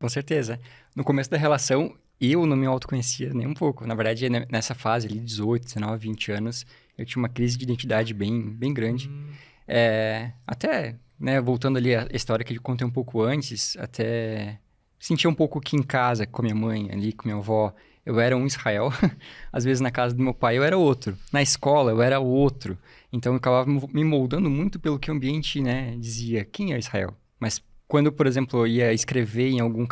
Com certeza. No começo da relação, eu não me autoconhecia nem um pouco. Na verdade, nessa fase ali, 18, 19, 20 anos, eu tinha uma crise de identidade bem grande. Até, né, voltando ali à história que eu contei um pouco antes, até sentia um pouco que em casa, com a minha mãe ali, com minha avó, eu era um Israel. Às vezes na casa do meu pai eu era outro. Na escola eu era outro. Então eu acabava me moldando muito pelo que o ambiente, né, dizia. Quem é Israel? Mas quando, por exemplo, eu ia escrever em algum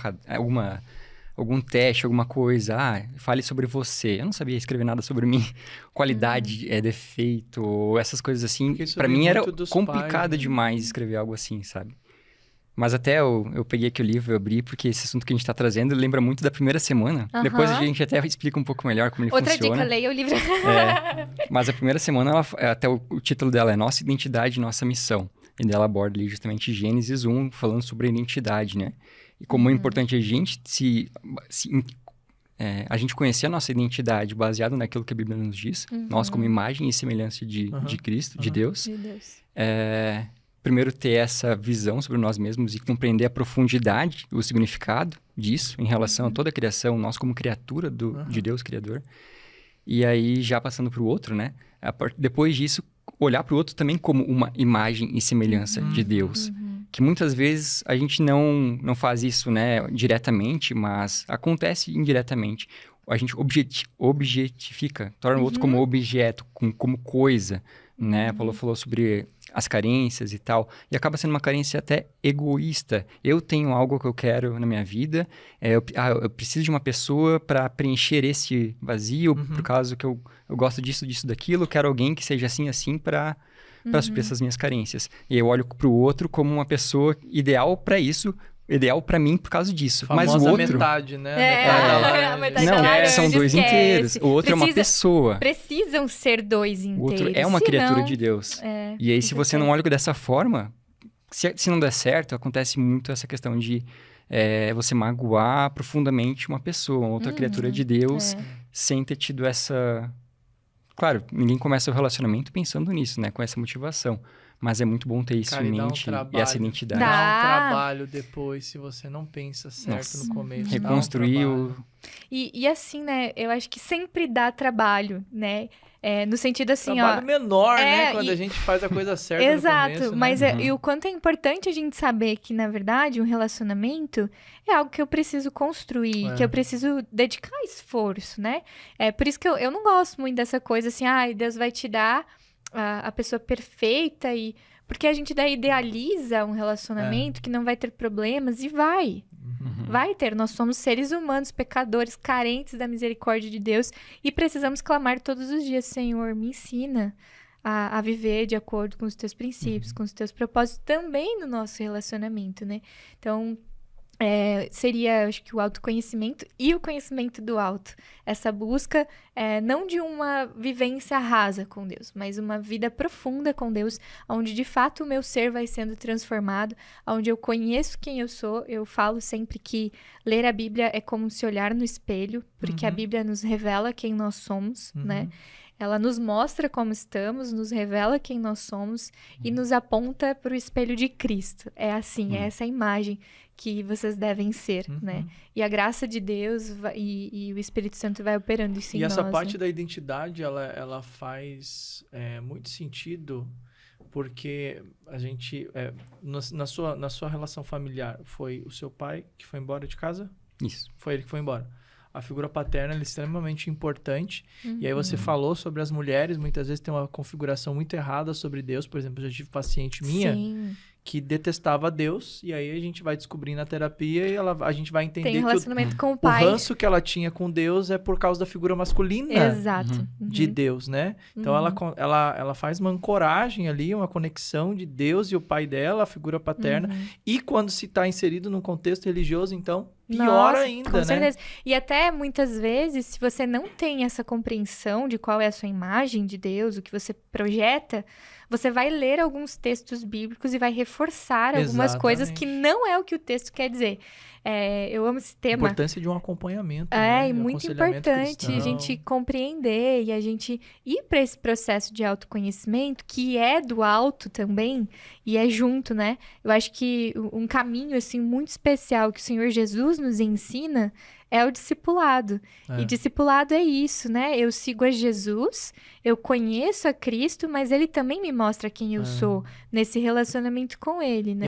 teste, alguma coisa, fale sobre você. Eu não sabia escrever nada sobre mim. Qualidade, defeito, essas coisas assim. Porque isso Pra vem mim era muito dos complicado pais, né? demais escrever algo assim, sabe? Mas até eu peguei aqui o livro, eu abri, porque esse assunto que a gente tá trazendo lembra muito da primeira semana. Depois a Aham. gente até explica um pouco melhor como ele Outra funciona. dica, leia o livro. Mas a primeira semana, até o título dela é Nossa Identidade, Nossa Missão. E dela aborda ali justamente Gênesis 1, falando sobre a identidade, né? E como é importante a gente a gente conhecer a nossa identidade baseado naquilo que a Bíblia nos diz. Nós como imagem e semelhança de Cristo, de Deus. Meu Deus. Primeiro ter essa visão sobre nós mesmos e compreender a profundidade, o significado disso em relação a toda a criação, nós como criatura de Deus Criador. E aí, já passando para o outro, né? Depois disso, olhar para o outro também como uma imagem e semelhança de Deus. Que muitas vezes a gente não faz isso, né, diretamente, mas acontece indiretamente. A gente objetifica, torna o outro como objeto, como coisa, né? Paulo falou sobre as carências e tal, e acaba sendo uma carência até egoísta. Eu tenho algo que eu quero na minha vida, eu preciso de uma pessoa para preencher esse vazio, por causa que eu gosto disso, daquilo, quero alguém que seja assim para suprir essas minhas carências. E eu olho para o outro como uma pessoa ideal para isso, ideal pra mim por causa disso. Mas o outro... metade, né? A metade da Não, laranja, são dois esquece. inteiros. O outro é uma pessoa. Precisam ser dois inteiros. O outro é uma criatura de Deus. E aí, se você não olha dessa forma, se não der certo, acontece muito essa questão de você magoar profundamente uma pessoa, outra criatura de Deus, sem ter tido essa... Claro, ninguém começa o relacionamento pensando nisso, né? Com essa motivação. Mas é muito bom ter isso em mente e essa identidade. Dá um trabalho depois, se você não pensa certo no começo. Reconstruir o... E assim, né? Eu acho que sempre dá trabalho, né? No sentido assim, trabalho menor, né? Quando a gente faz a coisa certa Exato, no começo, mas né? E o quanto é importante a gente saber que, na verdade, um relacionamento é algo que eu preciso construir, que eu preciso dedicar esforço, né? Por isso que eu não gosto muito dessa coisa assim, Deus vai te dar a pessoa perfeita porque a gente daí idealiza um relacionamento que não vai ter problemas e vai. Vai ter. Nós somos seres humanos, pecadores, carentes da misericórdia de Deus e precisamos clamar todos os dias, Senhor, me ensina a viver de acordo com os teus princípios, com os teus propósitos também no nosso relacionamento, né? Então, seria, acho que o autoconhecimento e o conhecimento do alto. Essa busca não de uma vivência rasa com Deus, mas uma vida profunda com Deus, onde de fato o meu ser vai sendo transformado, onde eu conheço quem eu sou. Eu falo sempre que ler a Bíblia é como se olhar no espelho, porque a Bíblia nos revela quem nós somos, né? Ela nos mostra como estamos, nos revela quem nós somos e nos aponta para o espelho de Cristo. É assim, é essa imagem que vocês devem ser, né? E a graça de Deus e o Espírito Santo vai operando isso em nós. E essa parte né? da identidade, ela faz muito sentido, porque a gente, na sua relação familiar, foi o seu pai que foi embora de casa? Isso. Foi ele que foi embora. A figura paterna é extremamente importante. E aí você falou sobre as mulheres, muitas vezes tem uma configuração muito errada sobre Deus. Por exemplo, eu já tive paciente minha que detestava Deus, e aí a gente vai descobrir na terapia e a gente vai entender tem um relacionamento que com o pai. O ranço que ela tinha com Deus é por causa da figura masculina de Deus, né? Então ela faz uma ancoragem ali, uma conexão de Deus e o pai dela, a figura paterna, e quando se está inserido num contexto religioso, então pior ainda, com né? certeza. E até muitas vezes, se você não tem essa compreensão de qual é a sua imagem de Deus, o que você projeta, você vai ler alguns textos bíblicos e vai reforçar algumas coisas que não é o que o texto quer dizer. Eu amo esse tema. A importância de um acompanhamento. E muito importante a gente compreender e a gente ir para esse processo de autoconhecimento, que é do alto também, e é junto, né? Eu acho que um caminho, assim, muito especial que o Senhor Jesus Jesus nos ensina é o discipulado. E discipulado é isso, né? Eu sigo a Jesus, eu conheço a Cristo, mas ele também me mostra quem eu sou nesse relacionamento com ele, né?